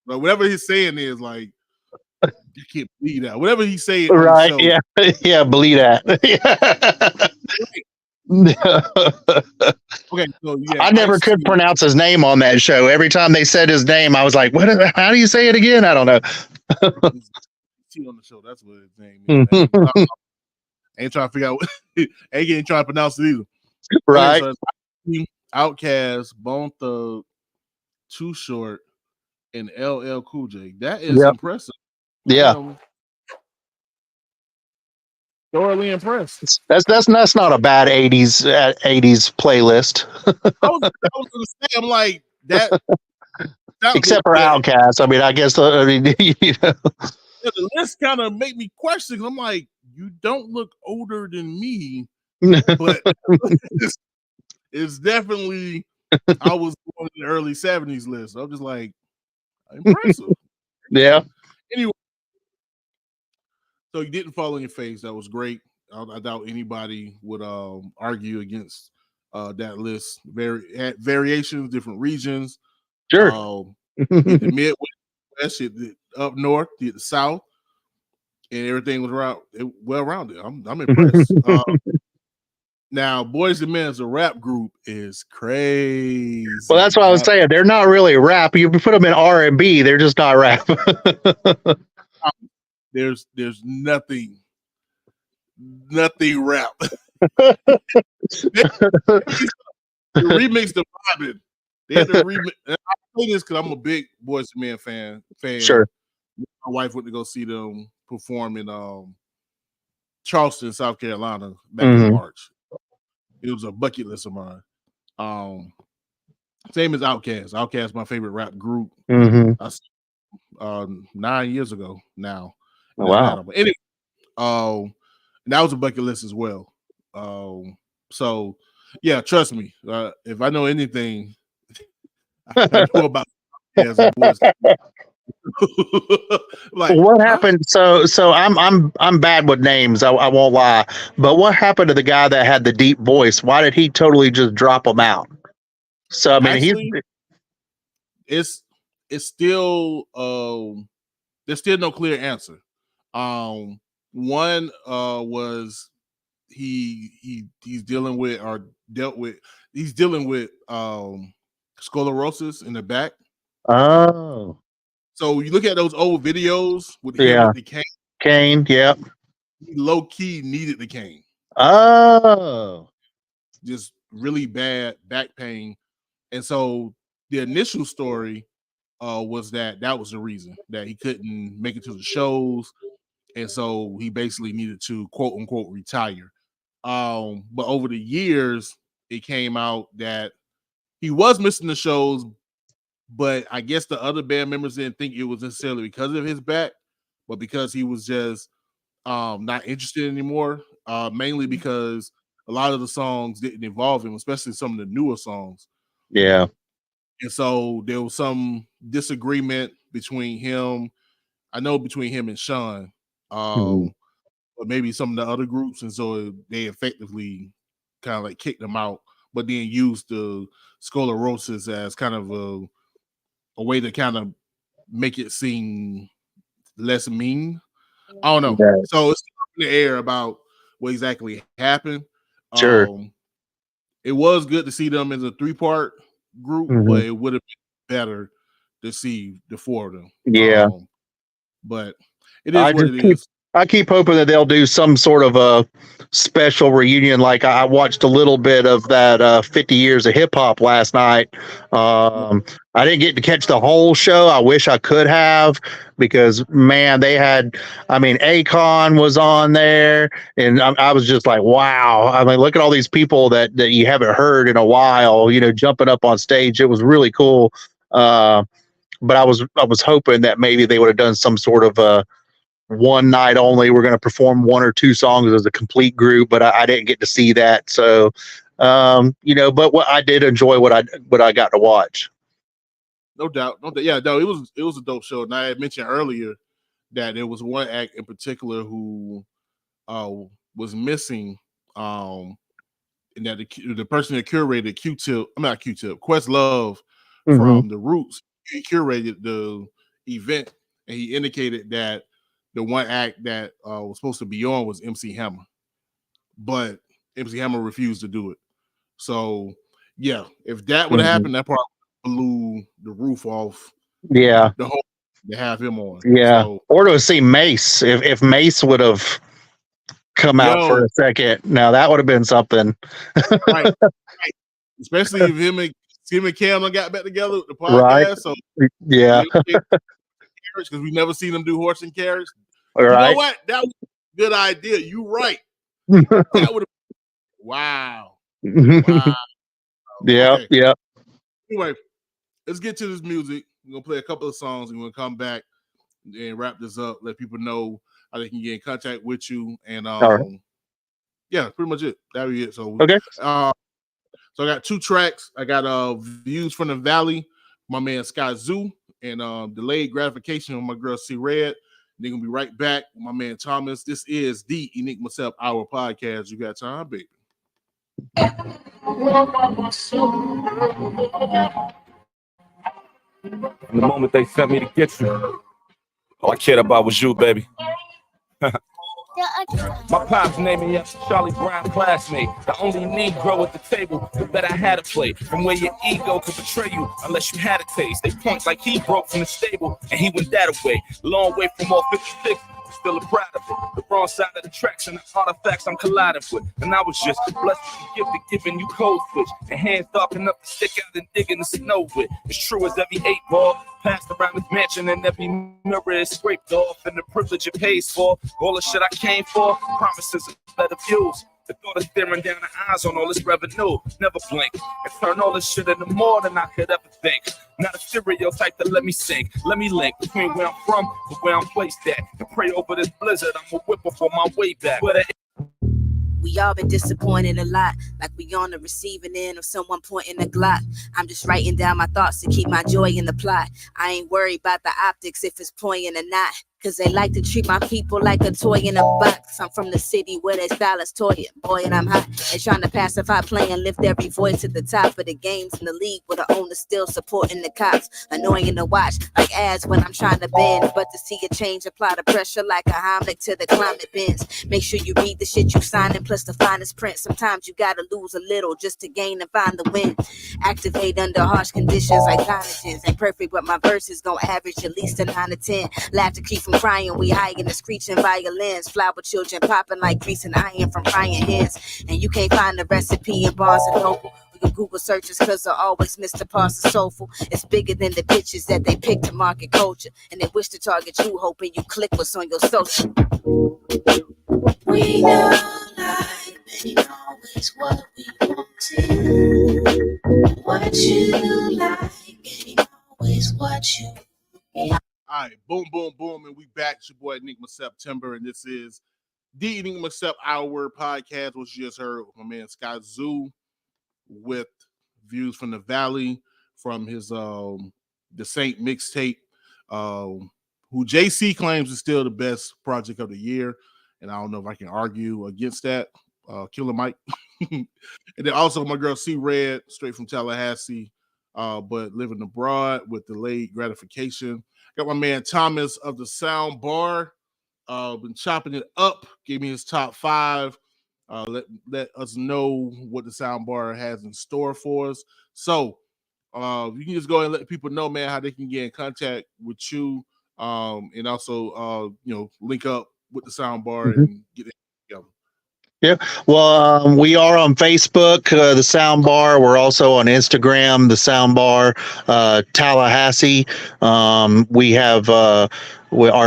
But whatever he's saying is like, you can't believe that. Whatever he's saying, Right? on the show, Yeah. Believe that. Okay, so yeah, I never could pronounce his name on that show. Every time they said his name, I was like, "What? How do you say it again?" I don't know. On the show, that's what his name is. Ain't trying to figure out. Ain't trying to pronounce it either. Right? Okay, so Outkast, Bone Thug, Too Short, and LL Cool J. That is impressive. Yeah. Thoroughly impressed. That's not a bad 80s playlist. I was gonna say, I'm like that. Except for Outkast. I mean, I guess the list kind of make me question. I'm like, you don't look older than me, but it's definitely. I was born in the early '70s list. I'm just like, impressive. Yeah. Anyway, so you didn't fall on your face. That was great. I doubt anybody would argue against that list. Variations, different regions. Sure. The Midwest, up north, the South, and everything was well rounded. I'm impressed. Now, Boys and Men as a rap group is crazy. Well, that's what I was saying. They're not really rap. You put them in R&B, they're just not rap. There's nothing rap. The remix the vibing. They had the remix. I say this because I'm a big Boys and Men fan. Sure. My wife went to go see them perform in Charleston, South Carolina back in March. It was a bucket list of mine. Same as Outkast. Outkast, my favorite rap group. 9 years ago now. Oh, wow. But anyway, that was a bucket list as well. So yeah, trust me. If I know anything, I know about Outkast. Like, what happened? So I'm bad with names. I won't lie. But what happened to the guy that had the deep voice? Why did he totally just drop him out? So I mean, actually, it's still there's still no clear answer. One was he's dealing with sclerosis in the back. Oh. So you look at those old videos with him with the cane. Cane, yeah. He low key needed the cane. Oh. Just really bad back pain. And so the initial story was that was the reason that he couldn't make it to the shows. And so he basically needed to quote unquote retire. But over the years, it came out that he was missing the shows, but I guess the other band members didn't think it was necessarily because of his back, but because he was just not interested anymore. Mainly because a lot of the songs didn't involve him, especially some of the newer songs. Yeah. And so there was some disagreement between him. I know between him and Sean, but maybe some of the other groups, and so they effectively kind of like kicked him out, but then used the sclerosis as kind of a way to kind of make it seem less mean. I don't know. Yeah. So it's up in the air about what exactly happened. Sure. It was good to see them as a 3-part group, but it would have been better to see the 4 of them. Yeah. But it is what it is. I keep hoping that they'll do some sort of a special reunion. Like I watched a little bit of that 50 Years of Hip Hop last night. I didn't get to catch the whole show. I wish I could have, because man, they had, I mean, Akon was on there, and I was just like, wow. I mean, look at all these people that you haven't heard in a while, you know, jumping up on stage. It was really cool. But I was hoping that maybe they would have done some sort of one night only. We're going to perform 1 or 2 songs as a complete group, but I didn't get to see that. So, you know, but what I did enjoy what I got to watch. No doubt. Yeah, no, it was a dope show. And I had mentioned earlier that there was one act in particular who was missing, and that the person that curated Questlove from The Roots, he curated the event, and he indicated that the one act that was supposed to be on was MC Hammer, but MC Hammer refused to do it. So, yeah, if that would have happened, that probably blew the roof off. Yeah, the whole to have him on. Yeah, So, or to see Mace. If Mace would have come out for a second, now that would have been something. right. Especially if him and Cam got back together with the podcast. Right. So yeah, because we never seen them do horse and carriage. Right. You know what? That was a good idea. You right. That would have. Wow. Yeah. Okay. Yeah. Anyway, let's get to this music. We're gonna play a couple of songs and we'll come back and wrap this up. Let people know how they can get in contact with you. And yeah, pretty much it. That'll be it. So okay. So I got 2 tracks. I got Views from the Valley, my man Scott Zoo, and Delayed Gratification on my girl C Red. They're gonna be right back with my man Thomas. This is the Enigma Sept Hour podcast. You got time, baby. The moment they sent me to get you, all I cared about was you, baby. My pops named me after Charlie Brown classmate, the only Negro at the table that I had to play. From where your ego could betray you unless you had a taste. They point like he broke from the stable and he went that away. Long way from all 56. Still proud of it. The wrong side of the tracks and the artifacts I'm colliding with. And I was just blessed with the gift of giving you code switch. And hands dark enough to stick out and dig in the snow with. As true as every 8 ball passed around this mansion, and every mirror is scraped off, and the privilege it pays for. All the shit I came for, promises and better views. The thought of staring down the eyes on all this revenue, never blink, and turn all this shit into more than I could ever think. Not a stereotype that let me sink, let me link between where I'm from and where I'm placed at, and pray over this blizzard, I'm a whipper for my way back. We all been disappointed a lot, like we on the receiving end of someone pointing a Glock. I'm just writing down my thoughts to keep my joy in the plot. I ain't worried about the optics if it's poignant or not, cause they like to treat my people like a toy in a box. I'm from the city where they style is toy, boy, and I'm hot. They trying to pacify, play and lift every voice at the top of the games in the league, where the owner still supporting the cops. Annoying to watch, like ads when I'm trying to bend, but to see a change, apply the pressure like a Heimlich to the climate bends. Make sure you read the shit you signing, plus the finest print. Sometimes you gotta lose a little just to gain and find the win. Activate under harsh conditions like collagens. Ain't perfect, but my verses gon' average at least a 9 to 10. Laugh to keep from crying, we high in the screeching violins. Flower children popping like grease and iron from frying hens. And you can't find the recipe in Barnes and Noble. We can Google searches cause I always miss the parts of soulful. It's bigger than the bitches that they pick to market culture. And they wish to target you, hoping you click what's on your social. We know life ain't always what we wanted. What you like ain't always what you. All right, boom, boom, boom, and we back. It's your boy Enigma September, and this is the Enigma Sept Hour podcast, which you just heard my man Scott Zoo with views from the Valley from his the Saint mixtape, who JC claims is still the best project of the year, and I don't know if I can argue against that. Killer Mike, and then also my girl C Red, straight from Tallahassee, but living abroad with delayed gratification. Got my man Thomas of the Sound Bar, been chopping it up. Gave me his top 5. Let us know what the Sound Bar has in store for us. So you can just go ahead and let people know, man, how they can get in contact with you, and also link up with the Sound Bar and get it together. Yeah. Well, we are on Facebook, the Sound Bar. We're also on Instagram, the Sound Bar, Tallahassee. We have our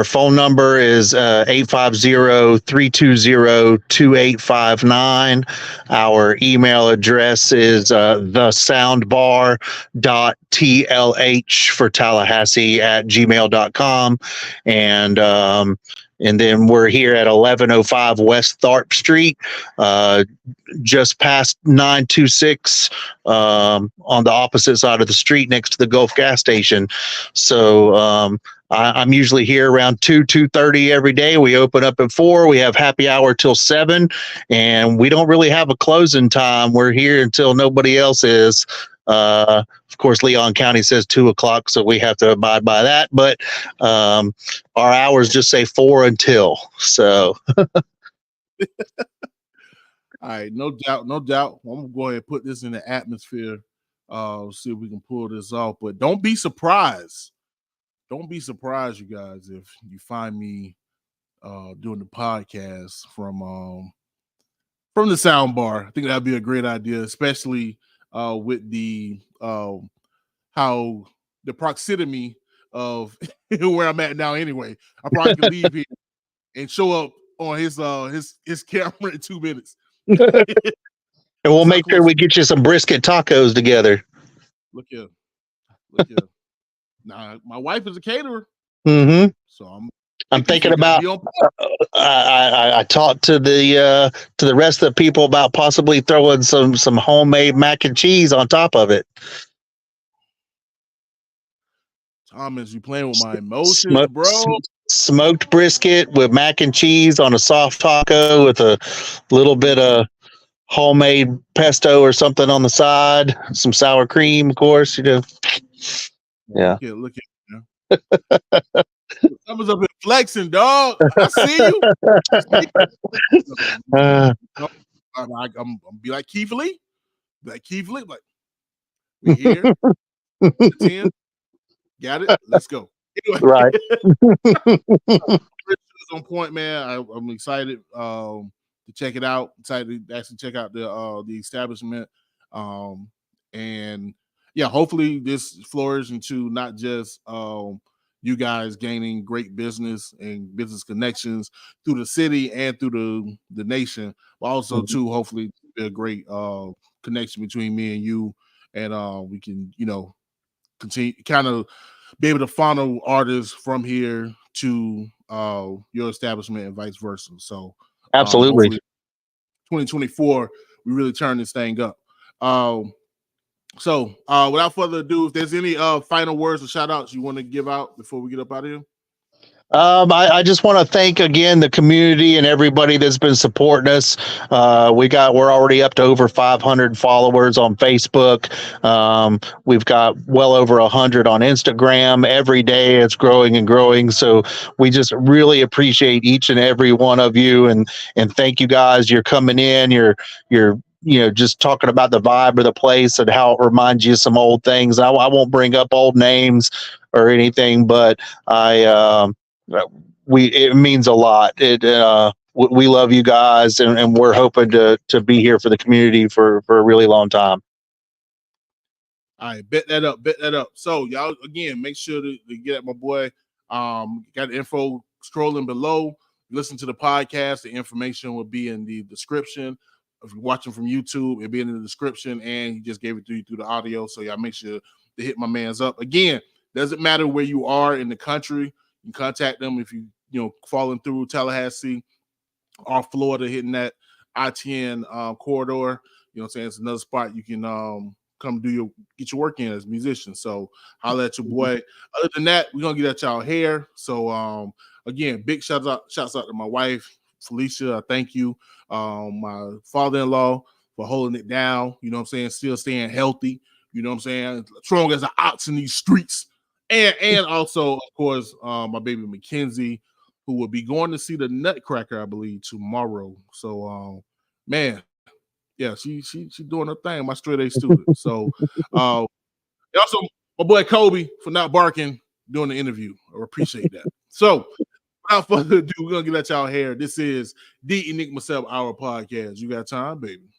phone number is 850-320-2859. Our email address is thesoundbar.tlh for Tallahassee at gmail.com. And then we're here at 1105 West Tharp Street, just past 926, on the opposite side of the street next to the Gulf gas station. So I'm usually here around 2:30 every day. We open up at 4. We have happy hour till 7, and we don't really have a closing time. We're here until nobody else is. Of course, Leon County says 2:00, so we have to abide by that. But our hours just say 4 until. So, all right, no doubt, no doubt. I'm gonna go ahead and put this in the atmosphere. See if we can pull this off. But don't be surprised. Don't be surprised, you guys, if you find me doing the podcast from the Sound Bar. I think that'd be a great idea, especially with the how the proximity of where I'm at now. Anyway, I probably can leave here and show up on his camera in 2 minutes. and we'll make sure we get you some brisket tacos together. Look here. Now, my wife is a caterer, so I'm thinking about. I talked to the rest of the people about possibly throwing some homemade mac and cheese on top of it. Thomas, you playing with my emotions, bro? Smoked brisket with mac and cheese on a soft taco with a little bit of homemade pesto or something on the side, some sour cream, of course. Yeah. Look at Thomas up here flexing, dog. I see you. I'm be like Keith Lee. Like we here. 10. Got it. Let's go. Anyway. Right. On point, man. I'm excited to check it out. Excited to actually check out the establishment. And yeah, hopefully this flourishes into not just you guys gaining great business and business connections through the city and through the nation, but also too hopefully be a great connection between me and you, and we can continue kind of be able to funnel artists from here to your establishment and vice versa. So absolutely, 2024 we really turn this thing up. So without further ado, if there's any final words or shout outs you want to give out before we get up out of here. I just want to thank again the community and everybody that's been supporting us. We're already up to over 500 followers on Facebook. We've got well over 100 on Instagram. Every day it's growing and growing. So we just really appreciate each and every one of you, and thank you guys. You're coming in. You're just talking about the vibe of the place and how it reminds you of some old things. I won't bring up old names or anything, but it means a lot. We love you guys, and we're hoping to be here for the community for a really long time. All right, bet that up. So y'all, again, make sure to get at my boy. Got the info scrolling below. Listen to the podcast. The information will be in the description. if you're watching from YouTube, it'll be in the description, and he just gave it to you through the audio. So y'all make sure to hit my man's up. Again, doesn't matter where you are in the country. You can contact them if you falling through Tallahassee or Florida, hitting that I-10 corridor. You know what I'm saying? It's another spot you can come get your work in as a musician. So holla at your boy. Other than that, we're gonna get at y'all hair. So again, big shouts out to my wife, Felicia. Thank you. My father-in-law for holding it down. You know what I'm saying? Still staying healthy. You know what I'm saying? Strong as an ox in these streets. And also, of course, my baby Mackenzie, who will be going to see the Nutcracker, I believe, tomorrow. So man, yeah, she doing her thing, my straight A student. So also my boy Kobe for not barking during the interview. I appreciate that. So without further ado, we're gonna get at y'all hair. This is the Enigma Sept Hour podcast. You got time, baby?